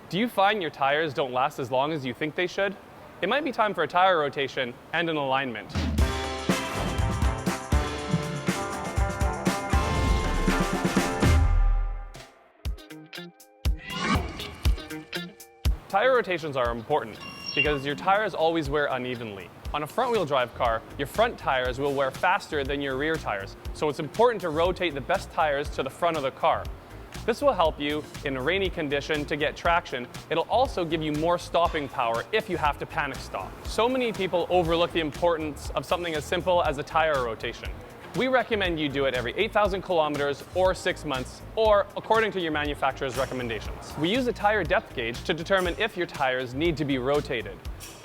Do you find your tires don't last as long as you think they should? It might be time for a tire rotation and an alignment. Tire rotations are important because your tires always wear unevenly. On a front-wheel drive car, your front tires will wear faster than your rear tires, so it's important to rotate the best tires to the front of the car. This will help you in a rainy condition to get traction. It'll also give you more stopping power if you have to panic stop. So many people overlook the importance of something as simple as a tire rotation. We recommend you do it every 8,000 kilometers or 6 months, or according to your manufacturer's recommendations. We use a tire depth gauge to determine if your tires need to be rotated.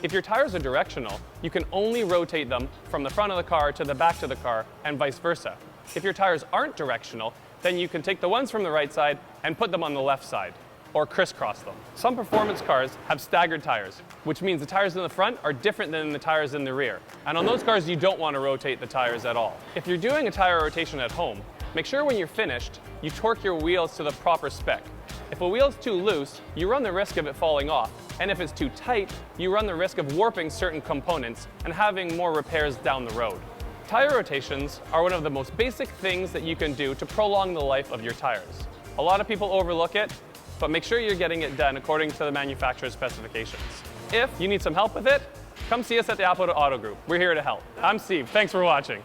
If your tires are directional, you can only rotate them from the front of the car to the back of the car and vice versa. If your tires aren't directional, then you can take the ones from the right side and put them on the left side, or crisscross them. Some performance cars have staggered tires, which means the tires in the front are different than the tires in the rear. And on those cars, you don't want to rotate the tires at all. If you're doing a tire rotation at home, make sure when you're finished, you torque your wheels to the proper spec. If a wheel's too loose, you run the risk of it falling off. And if it's too tight, you run the risk of warping certain components and having more repairs down the road. Tire rotations are one of the most basic things that you can do to prolong the life of your tires. A lot of people overlook it, but make sure you're getting it done according to the manufacturer's specifications. If you need some help with it, come see us at the Auto Group. We're here to help. I'm Steve. Thanks for watching.